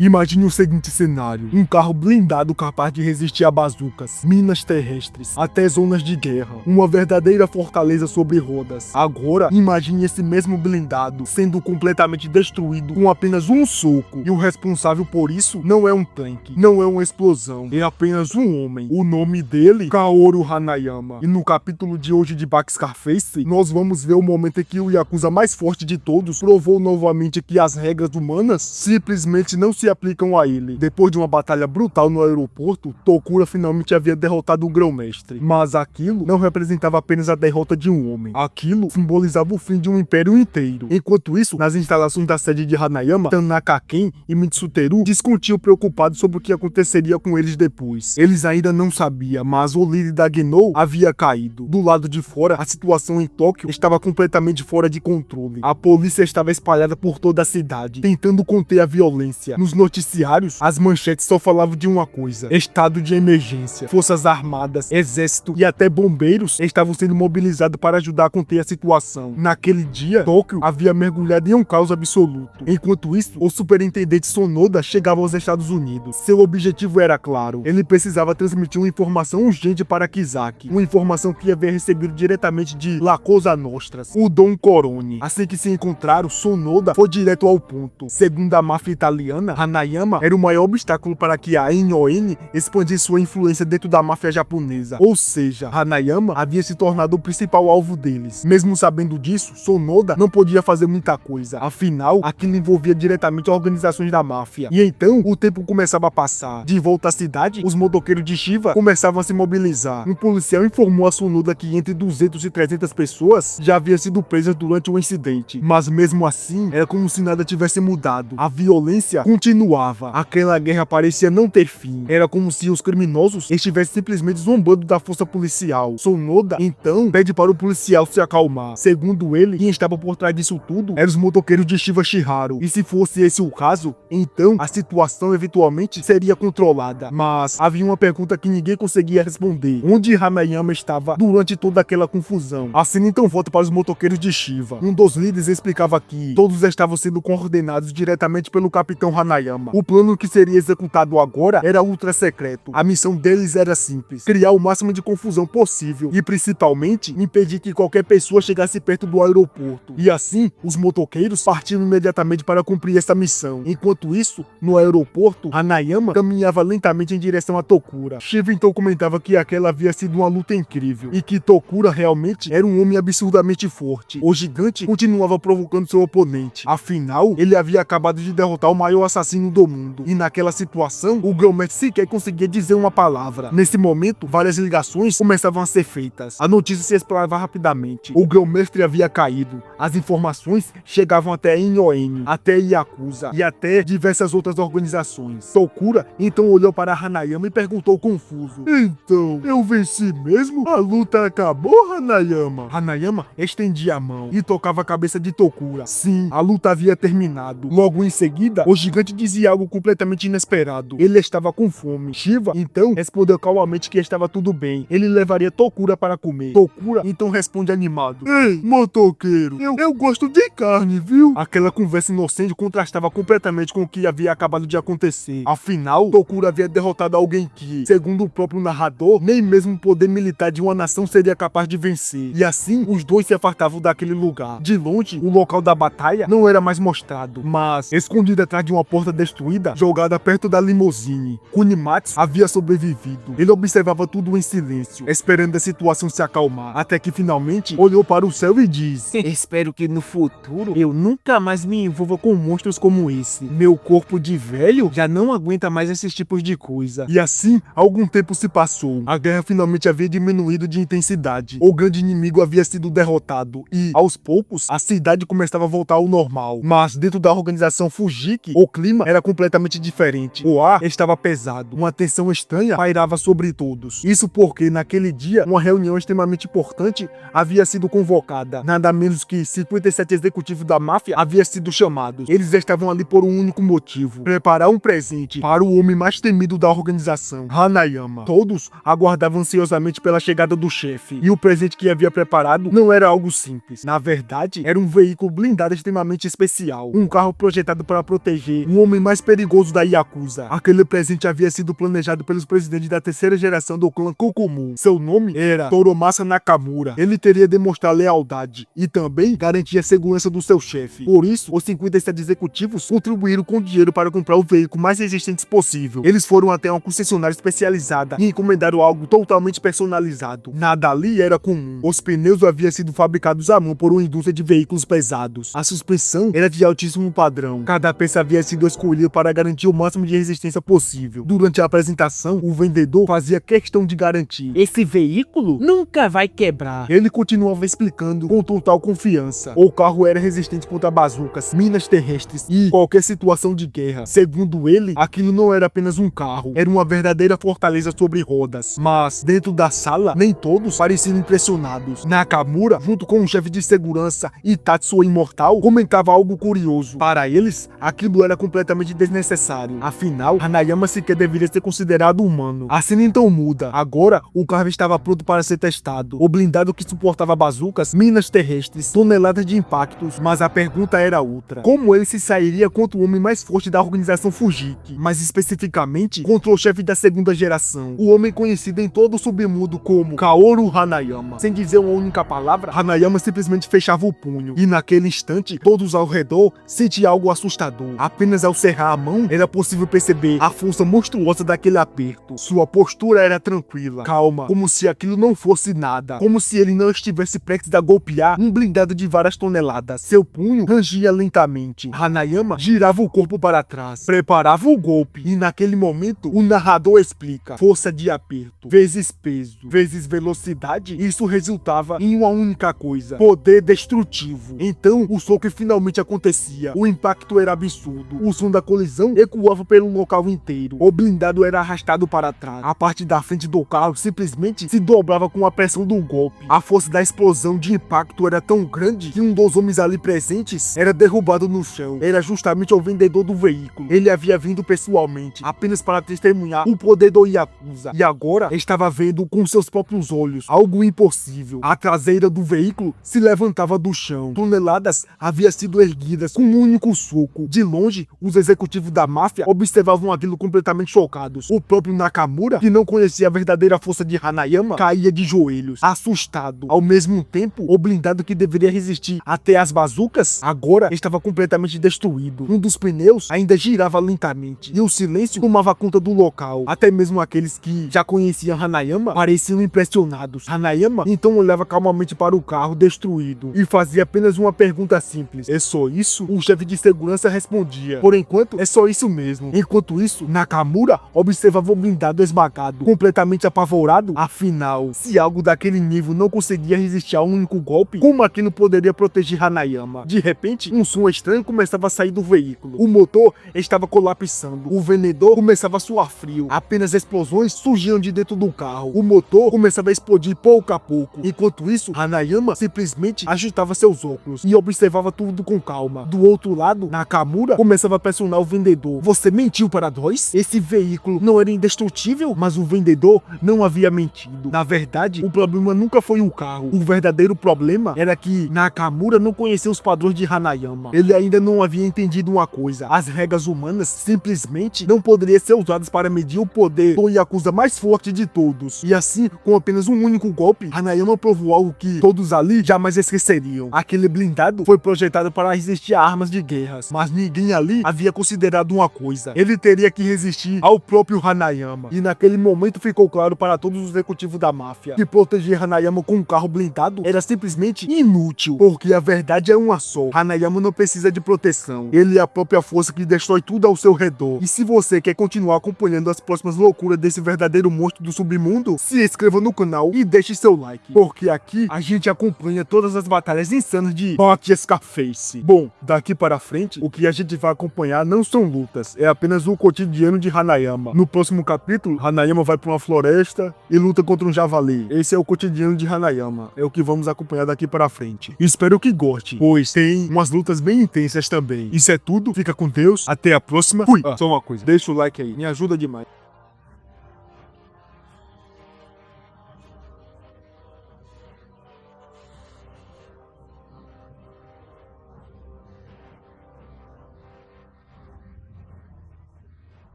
Imagine o seguinte cenário: um carro blindado capaz de resistir a bazucas, minas terrestres, até zonas de guerra. Uma verdadeira fortaleza sobre rodas. Agora, imagine esse mesmo blindado sendo completamente destruído com apenas um soco. E o responsável por isso não é um tanque, não é uma explosão, é apenas um homem. O nome dele, Kaoru Hanayama. E no capítulo de hoje de Back Scarface, nós vamos ver o momento em que o Yakuza mais forte de todos provou novamente que as regras humanas simplesmente não se aplicam a ele. Depois de uma batalha brutal no aeroporto, Tokura finalmente havia derrotado o grão-mestre. Mas aquilo não representava apenas a derrota de um homem. Aquilo simbolizava o fim de um império inteiro. Enquanto isso, nas instalações da sede de Hanayama, Tanaka Ken e Mitsuteru discutiam preocupados sobre o que aconteceria com eles depois. Eles ainda não sabiam, mas o líder da Genou havia caído. Do lado de fora, a situação em Tóquio estava completamente fora de controle. A polícia estava espalhada por toda a cidade, tentando conter a violência. Nos noticiários, as manchetes só falavam de uma coisa: estado de emergência. Forças armadas, exército e até bombeiros estavam sendo mobilizados para ajudar a conter a situação. Naquele dia, Tóquio havia mergulhado em um caos absoluto. Enquanto isso, o superintendente Sonoda chegava aos Estados Unidos. Seu objetivo era claro: ele precisava transmitir uma informação urgente para Kisaki, uma informação que havia recebido diretamente de La Cosa Nostra, o Don Corone. Assim que se encontraram, Sonoda foi direto ao ponto. Segundo a máfia italiana, Hanayama era o maior obstáculo para que a NON expandisse sua influência dentro da máfia japonesa. Ou seja, Hanayama havia se tornado o principal alvo deles. Mesmo sabendo disso, Sonoda não podia fazer muita coisa. Afinal, aquilo envolvia diretamente organizações da máfia. E então, o tempo começava a passar. De volta à cidade, os motoqueiros de Shiva começavam a se mobilizar. Um policial informou a Sonoda que entre 200 e 300 pessoas já haviam sido presas durante o incidente. Mas mesmo assim, era como se nada tivesse mudado. A violência continuava. Aquela guerra parecia não ter fim. Era como se os criminosos estivessem simplesmente zombando da força policial. Sonoda, então, pede para o policial se acalmar. Segundo ele, quem estava por trás disso tudo eram os motoqueiros de Shiva Shiharu. E se fosse esse o caso, então a situação eventualmente seria controlada. Mas havia uma pergunta que ninguém conseguia responder: onde Hanayama estava durante toda aquela confusão? A cena então volta para os motoqueiros de Shiva. Um dos líderes explicava que todos estavam sendo coordenados diretamente pelo capitão Hanayama. O plano que seria executado agora era ultra secreto. A missão deles era simples: criar o máximo de confusão possível e principalmente impedir que qualquer pessoa chegasse perto do aeroporto. E assim, os motoqueiros partiram imediatamente para cumprir essa missão. Enquanto isso, no aeroporto, Hanayama caminhava lentamente em direção a Tokura. Shiva então comentava que aquela havia sido uma luta incrível e que Tokura realmente era um homem absurdamente forte. O gigante continuava provocando seu oponente. Afinal, ele havia acabado de derrotar o maior assassino do mundo. E naquela situação, o grão-mestre sequer conseguia dizer uma palavra. Nesse momento, várias ligações começavam a ser feitas. A notícia se espalhava rapidamente. O grão-mestre havia caído. As informações chegavam até NON, até Yakuza e até diversas outras organizações. Tokura então olhou para Hanayama e perguntou confuso: então, eu venci mesmo? A luta acabou, Hanayama? Hanayama estendia a mão e tocava a cabeça de Tokura. Sim, a luta havia terminado. Logo em seguida, o gigante dizia algo completamente inesperado: ele estava com fome. Shiva então respondeu calmamente que estava tudo bem. Ele levaria Tokura para comer. Tokura então responde animado: ei, motoqueiro, eu gosto de carne, viu? Aquela conversa inocente contrastava completamente com o que havia acabado de acontecer. Afinal, Tokura havia derrotado alguém que, segundo o próprio narrador, nem mesmo o poder militar de uma nação seria capaz de vencer. E assim, os dois se afastavam daquele lugar. De longe, o local da batalha não era mais mostrado, mas, escondido atrás de uma porta destruída, jogada perto da limusine, Kunimatsu havia sobrevivido. Ele observava tudo em silêncio, esperando a situação se acalmar, até que finalmente olhou para o céu e disse: espero que no futuro eu nunca mais me envolva com monstros como esse. Meu corpo de velho já não aguenta mais esses tipos de coisa. E assim, algum tempo se passou. A guerra finalmente havia diminuído de intensidade. O grande inimigo havia sido derrotado e, aos poucos, a cidade começava a voltar ao normal. Mas dentro da organização Fujiki, o clima era completamente diferente. O ar estava pesado. Uma tensão estranha pairava sobre todos. Isso porque, naquele dia, uma reunião extremamente importante havia sido convocada. Nada menos que 57 executivos da máfia haviam sido chamados. Eles estavam ali por um único motivo: preparar um presente para o homem mais temido da organização, Hanayama. Todos aguardavam ansiosamente pela chegada do chefe. E o presente que havia preparado não era algo simples. Na verdade, era um veículo blindado extremamente especial. Um carro projetado para proteger um homem homem mais perigoso da Yakuza. Aquele presente havia sido planejado pelos presidentes da terceira geração do clã Kokomu. Seu nome era Toromasa Nakamura. Ele teria demonstrar lealdade e também garantir a segurança do seu chefe. Por isso, os 57 executivos contribuíram com dinheiro para comprar o veículo mais resistente possível. Eles foram até uma concessionária especializada e encomendaram algo totalmente personalizado. Nada ali era comum. Os pneus haviam sido fabricados à mão por uma indústria de veículos pesados. A suspensão era de altíssimo padrão. Cada peça havia sido escolhida para garantir o máximo de resistência possível. Durante a apresentação, o vendedor fazia questão de garantir: esse veículo nunca vai quebrar. Ele continuava explicando com total confiança. O carro era resistente contra bazucas, minas terrestres e qualquer situação de guerra. Segundo ele, aquilo não era apenas um carro, era uma verdadeira fortaleza sobre rodas. Mas, dentro da sala, nem todos pareciam impressionados. Nakamura, junto com o chefe de segurança e Tatsuo Imortal, comentava algo curioso. Para eles, aquilo era completamente desnecessário. Afinal, Hanayama sequer deveria ser considerado humano. A cena então muda. Agora, o carro estava pronto para ser testado. O blindado que suportava bazucas, minas terrestres, toneladas de impactos, mas a pergunta era outra: como ele se sairia contra o homem mais forte da organização Fujiki, mais especificamente contra o chefe da segunda geração, o homem conhecido em todo o submundo como Kaoru Hanayama? Sem dizer uma única palavra, Hanayama simplesmente fechava o punho, e naquele instante, todos ao redor sentiam algo assustador. Apenas ao cerrar a mão, era possível perceber a força monstruosa daquele aperto. Sua postura era tranquila, calma, como se aquilo não fosse nada, como se ele não estivesse prestes a golpear um blindado de várias toneladas. Seu punho rangia lentamente. Hanayama girava o corpo para trás, preparava o golpe, e naquele momento, o narrador explica: força de aperto, vezes peso, vezes velocidade. Isso resultava em uma única coisa: poder destrutivo. Então, o soco finalmente acontecia. O impacto era absurdo. O som da colisão ecoava pelo local inteiro. O blindado era arrastado para trás. A parte da frente do carro simplesmente se dobrava com a pressão do golpe. A força da explosão de impacto era tão grande que um dos homens ali presentes era derrubado no chão. Era justamente o vendedor do veículo. Ele havia vindo pessoalmente, apenas para testemunhar o poder do Yakuza, e agora estava vendo com seus próprios olhos algo impossível. A traseira do veículo se levantava do chão. Toneladas haviam sido erguidas com um único soco. De longe, os executivos da máfia observavam aquilo completamente chocados. O próprio Nakamura, que não conhecia a verdadeira força de Hanayama, caía de joelhos, assustado. Ao mesmo tempo, o blindado que deveria resistir até as bazucas agora estava completamente destruído. Um dos pneus ainda girava lentamente e o silêncio tomava conta do local. Até mesmo aqueles que já conheciam Hanayama pareciam impressionados. Hanayama então olhava calmamente para o carro destruído e fazia apenas uma pergunta simples: é só isso? O chefe de segurança respondia: por enquanto, é só isso mesmo. Enquanto isso, Nakamura observava o blindado esmagado, completamente apavorado. Afinal, se algo daquele nível não conseguia resistir a um único golpe, como aquilo poderia proteger Hanayama? De repente, um som estranho começava a sair do veículo. O motor estava colapsando. O vendedor começava a suar frio. Apenas explosões surgiam de dentro do carro. O motor começava a explodir pouco a pouco. Enquanto isso, Hanayama simplesmente ajustava seus óculos e observava tudo com calma. Do outro lado, Nakamura começava a pressionar o vendedor: você mentiu para nós? Esse veículo não era indestrutível? Mas o vendedor não havia mentido. Na verdade, o problema nunca foi o carro. O verdadeiro problema era que Nakamura não conhecia os padrões de Hanayama. Ele ainda não havia entendido uma coisa: as regras humanas simplesmente não poderiam ser usadas para medir o poder do Yakuza mais forte de todos. E assim, com apenas um único golpe, Hanayama provou algo que todos ali jamais esqueceriam: aquele blindado foi projetado para resistir a armas de guerras, mas ninguém ali havia considerado uma coisa: ele teria que resistir ao próprio Hanayama. E naquele momento ficou claro para todos os executivos da máfia que proteger Hanayama com um carro blindado era simplesmente inútil, porque a verdade é uma só: Hanayama não precisa de proteção. Ele é a própria força que destrói tudo ao seu redor. E se você quer continuar acompanhando as próximas loucuras desse verdadeiro monstro do submundo, se inscreva no canal e deixe seu like, porque aqui a gente acompanha todas as batalhas insanas de Baki Scarface. Bom, daqui para frente, o que a gente vai acompanhar não são lutas, é apenas o cotidiano de Hanayama. No próximo capítulo, Hanayama vai para uma floresta e luta contra um javali. Esse é o cotidiano de Hanayama, é o que vamos acompanhar daqui para frente. Espero que goste, pois tem umas lutas bem intensas também. Isso é tudo, fica com Deus, até a próxima, fui! Só uma coisa, deixa o like aí, me ajuda demais.